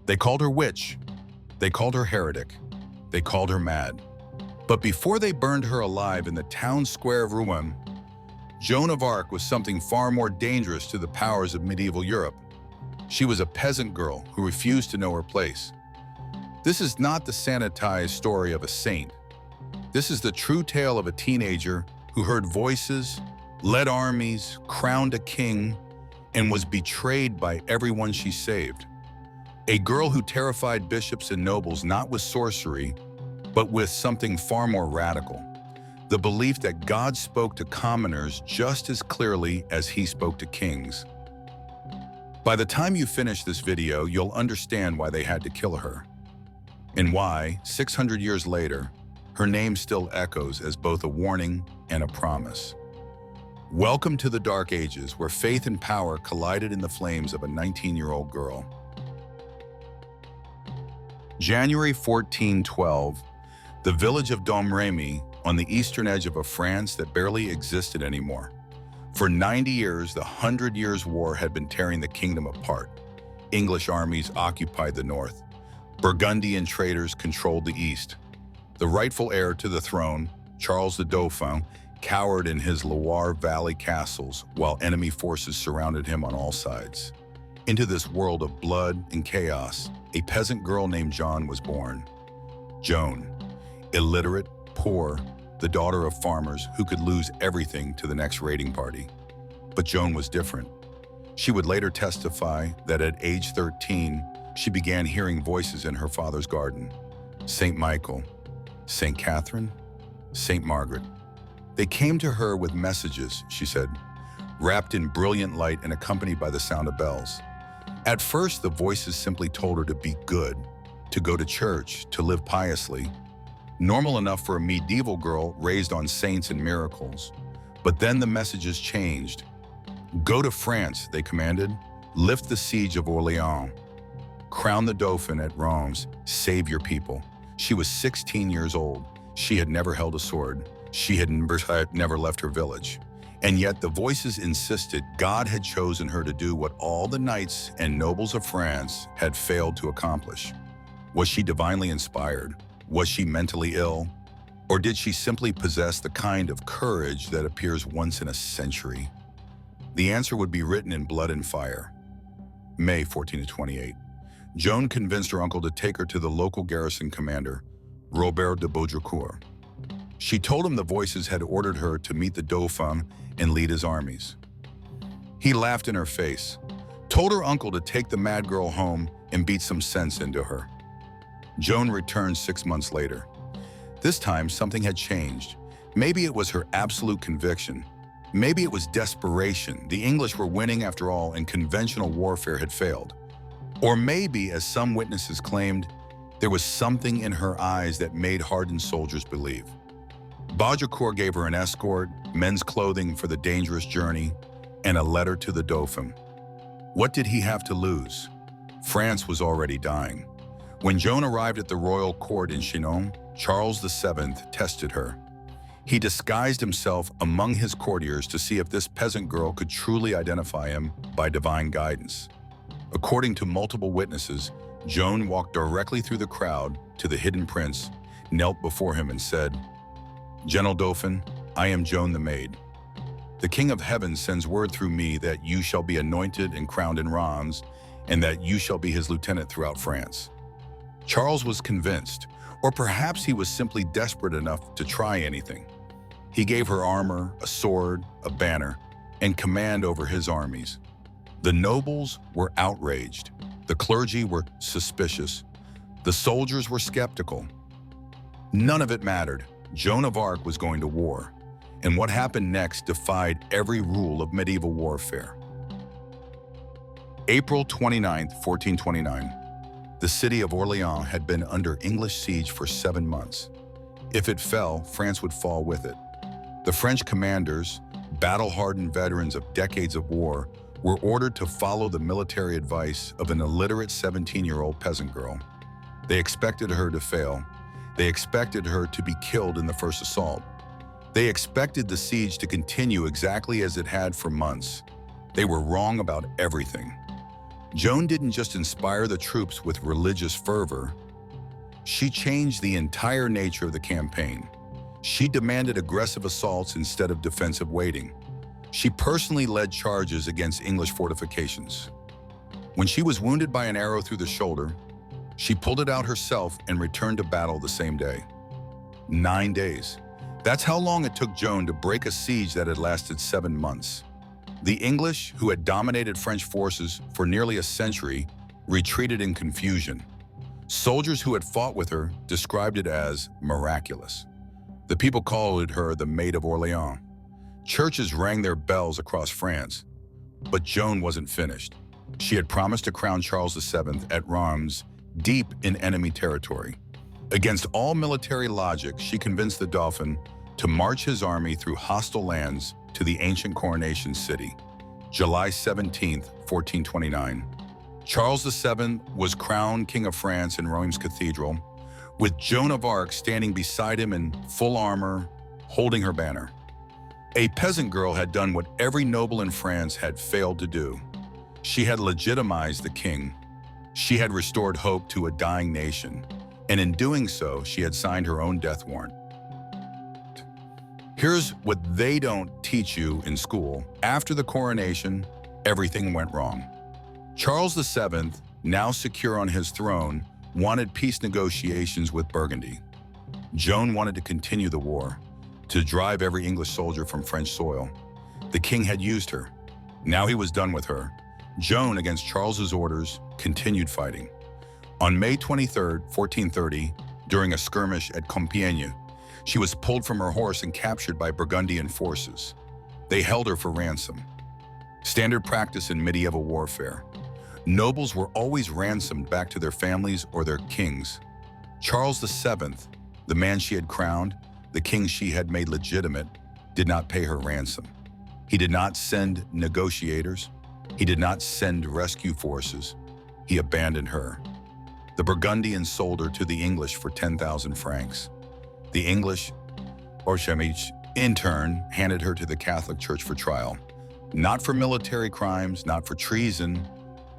They called her witch. They called her heretic. They called her mad. But before they burned her alive in the town square of Rouen, Joan of Arc was something far more dangerous to the powers of medieval Europe. She was a peasant girl who refused to know her place. This is not the sanitized story of a saint. This is the true tale of a teenager who heard voices, led armies, crowned a king, and was betrayed by everyone she saved. A girl who terrified bishops and nobles not with sorcery, but with something far more radical. The belief that God spoke to commoners just as clearly as he spoke to kings. By the time you finish this video, you'll understand why they had to kill her, and why, 600 years later, her name still echoes as both a warning and a promise. Welcome to the Dark Ages, where faith and power collided in the flames of a 19-year-old girl. January 1412, the village of Domrémy on the eastern edge of a France that barely existed anymore. For 90 years, the 100 Years' War had been tearing the kingdom apart. English armies occupied the north. Burgundian traders controlled the east. The rightful heir to the throne, Charles the Dauphin, cowered in his Loire Valley castles while enemy forces surrounded him on all sides. Into this world of blood and chaos, a peasant girl named Joan was born. Joan, illiterate, poor, the daughter of farmers who could lose everything to the next raiding party. But Joan was different. She would later testify that at age 13, she began hearing voices in her father's garden. Saint Michael, Saint Catherine, Saint Margaret. They came to her with messages, she said, wrapped in brilliant light and accompanied by the sound of bells. At first, the voices simply told her to be good, to go to church, to live piously, normal enough for a medieval girl raised on saints and miracles. But then the messages changed. Go to France, they commanded. Lift the Siege of Orléans. Crown the Dauphin at Reims. Save your people. She was 16 years old. She had never held a sword. She had never left her village. And yet the voices insisted God had chosen her to do what all the knights and nobles of France had failed to accomplish. Was she divinely inspired? Was she mentally ill? Or did she simply possess the kind of courage that appears once in a century? The answer would be written in blood and fire. May 1428. Joan convinced her uncle to take her to the local garrison commander, Robert de Baudricourt. She told him the voices had ordered her to meet the Dauphin and lead his armies. He laughed in her face, told her uncle to take the mad girl home and beat some sense into her. Joan returned 6 months later. This time, something had changed. Maybe it was her absolute conviction. Maybe it was desperation. The English were winning after all, and conventional warfare had failed. Or maybe, as some witnesses claimed, there was something in her eyes that made hardened soldiers believe. Baudricourt gave her an escort, men's clothing for the dangerous journey, and a letter to the Dauphin. What did he have to lose? France was already dying. When Joan arrived at the royal court in Chinon, Charles VII tested her. He disguised himself among his courtiers to see if this peasant girl could truly identify him by divine guidance. According to multiple witnesses, Joan walked directly through the crowd to the hidden prince, knelt before him and said, "Gentle Dauphin, I am Joan the Maid. The King of Heaven sends word through me that you shall be anointed and crowned in Reims, and that you shall be his lieutenant throughout France." Charles was convinced, or perhaps he was simply desperate enough to try anything. He gave her armor, a sword, a banner, and command over his armies. The nobles were outraged. The clergy were suspicious. The soldiers were skeptical. None of it mattered. Joan of Arc was going to war, and what happened next defied every rule of medieval warfare. April 29, 1429. The city of Orléans had been under English siege for 7 months. If it fell, France would fall with it. The French commanders, battle-hardened veterans of decades of war, were ordered to follow the military advice of an illiterate 17-year-old peasant girl. They expected her to fail. They expected her to be killed in the first assault. They expected the siege to continue exactly as it had for months. They were wrong about everything. Joan didn't just inspire the troops with religious fervor, she changed the entire nature of the campaign. She demanded aggressive assaults instead of defensive waiting. She personally led charges against English fortifications. When she was wounded by an arrow through the shoulder, she pulled it out herself and returned to battle the same day. 9 days. That's how long it took Joan to break a siege that had lasted 7 months. The English, who had dominated French forces for nearly a century, retreated in confusion. Soldiers who had fought with her described it as miraculous. The people called her the Maid of Orléans. Churches rang their bells across France. But Joan wasn't finished. She had promised to crown Charles VII at Reims, deep in enemy territory. Against all military logic, she convinced the Dauphin to march his army through hostile lands to the ancient coronation city. July 17, 1429. Charles VII was crowned King of France in Reims Cathedral, with Joan of Arc standing beside him in full armor, holding her banner. A peasant girl had done what every noble in France had failed to do. She had legitimized the king. She had restored hope to a dying nation, and in doing so, she had signed her own death warrant. Here's what they don't teach you in school. After the coronation, everything went wrong. Charles VII, now secure on his throne, wanted peace negotiations with Burgundy. Joan wanted to continue the war, to drive every English soldier from French soil. The king had used her. Now he was done with her. Joan, against Charles's orders, continued fighting. On May 23, 1430, during a skirmish at Compiègne, she was pulled from her horse and captured by Burgundian forces. They held her for ransom. Standard practice in medieval warfare. Nobles were always ransomed back to their families or their kings. Charles VII, the man she had crowned, the king she had made legitimate, did not pay her ransom. He did not send negotiators. He did not send rescue forces. He abandoned her. The Burgundians sold her to the English for 10,000 francs. The English, in turn, handed her to the Catholic Church for trial. Not for military crimes, not for treason,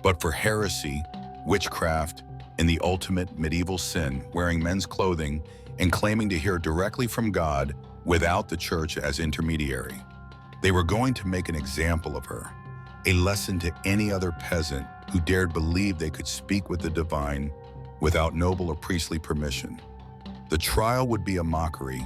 but for heresy, witchcraft, and the ultimate medieval sin, wearing men's clothing and claiming to hear directly from God without the church as intermediary. They were going to make an example of her, a lesson to any other peasant who dared believe they could speak with the divine without noble or priestly permission. The trial would be a mockery,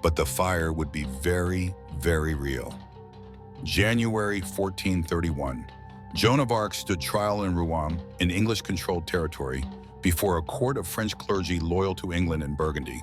but the fire would be very, very real. January 1431. Joan of Arc stood trial in Rouen, in English-controlled territory, before a court of French clergy loyal to England and Burgundy.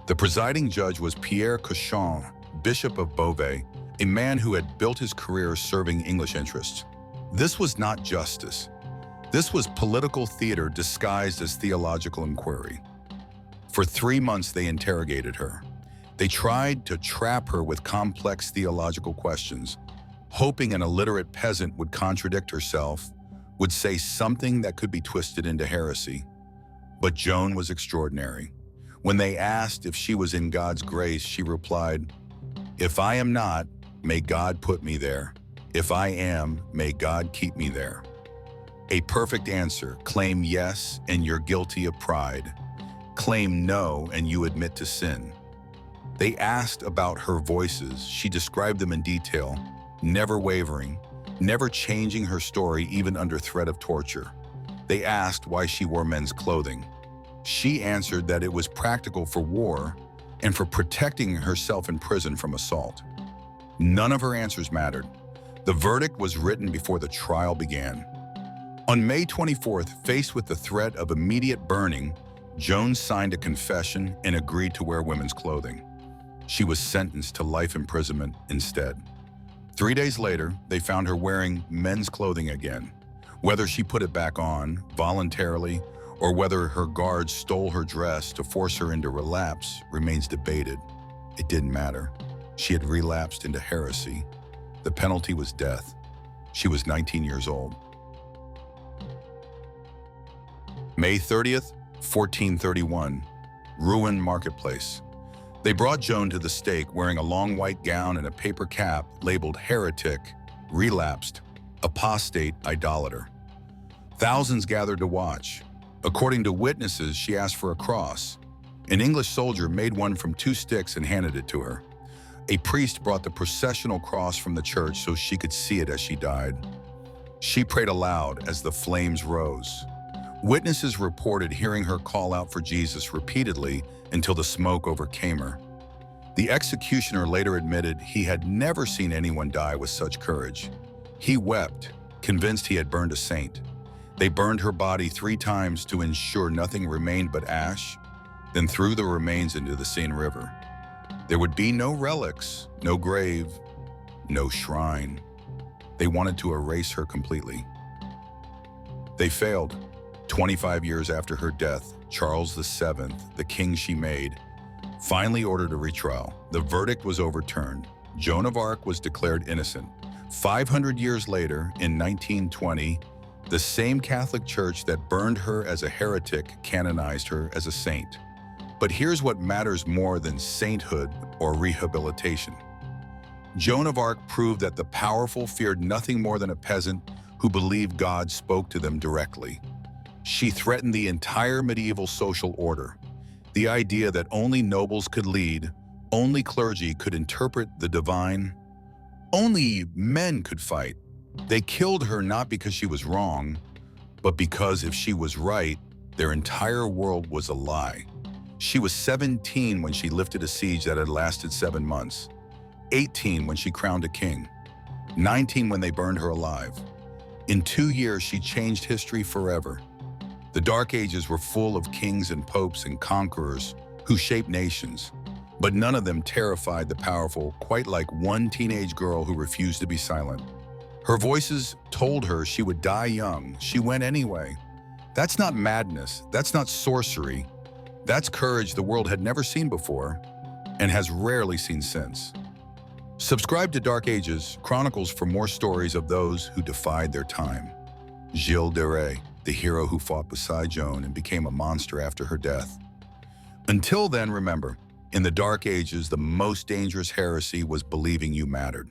The presiding judge was Pierre Cauchon, Bishop of Beauvais, a man who had built his career serving English interests. This was not justice. This was political theater disguised as theological inquiry. For 3 months, they interrogated her. They tried to trap her with complex theological questions, hoping an illiterate peasant would contradict herself, would say something that could be twisted into heresy. But Joan was extraordinary. When they asked if she was in God's grace, she replied, "If I am not, may God put me there. If I am, may God keep me there." A perfect answer. Claim yes, and you're guilty of pride. Claim no, and you admit to sin. They asked about her voices. She described them in detail, never wavering, never changing her story even under threat of torture. They asked why she wore men's clothing. She answered that it was practical for war and for protecting herself in prison from assault. None of her answers mattered. The verdict was written before the trial began. On May 24th, faced with the threat of immediate burning, Joan signed a confession and agreed to wear women's clothing. She was sentenced to life imprisonment instead. 3 days later, they found her wearing men's clothing again. Whether she put it back on voluntarily or whether her guards stole her dress to force her into relapse remains debated. It didn't matter. She had relapsed into heresy. The penalty was death. She was 19 years old. May 30th, 1431, Rouen Marketplace. They brought Joan to the stake wearing a long white gown and a paper cap labeled heretic, relapsed, apostate, idolater. Thousands gathered to watch. According to witnesses, she asked for a cross. An English soldier made one from 2 sticks and handed it to her. A priest brought the processional cross from the church so she could see it as she died. She prayed aloud as the flames rose. Witnesses reported hearing her call out for Jesus repeatedly until the smoke overcame her. The executioner later admitted he had never seen anyone die with such courage. He wept, convinced he had burned a saint. They burned her body 3 times to ensure nothing remained but ash, then threw the remains into the Seine River. There would be no relics, no grave, no shrine. They wanted to erase her completely. They failed. 25 years after her death, Charles VII, the king she made, finally ordered a retrial. The verdict was overturned. Joan of Arc was declared innocent. 500 years later, in 1920, the same Catholic Church that burned her as a heretic canonized her as a saint. But here's what matters more than sainthood or rehabilitation. Joan of Arc proved that the powerful feared nothing more than a peasant who believed God spoke to them directly. She threatened the entire medieval social order. The idea that only nobles could lead, only clergy could interpret the divine, only men could fight. They killed her not because she was wrong, but because if she was right, their entire world was a lie. She was 17 when she lifted a siege that had lasted 7 months, 18 when she crowned a king, 19 when they burned her alive. In 2 years, she changed history forever. The Dark Ages were full of kings and popes and conquerors who shaped nations, but none of them terrified the powerful quite like one teenage girl who refused to be silent. Her voices told her she would die young. She went anyway. That's not madness. That's not sorcery. That's courage the world had never seen before and has rarely seen since. Subscribe to Dark Ages Chronicles for more stories of those who defied their time. Gilles de Rais, the hero who fought beside Joan and became a monster after her death. Until then, remember, in the Dark Ages, the most dangerous heresy was believing you mattered.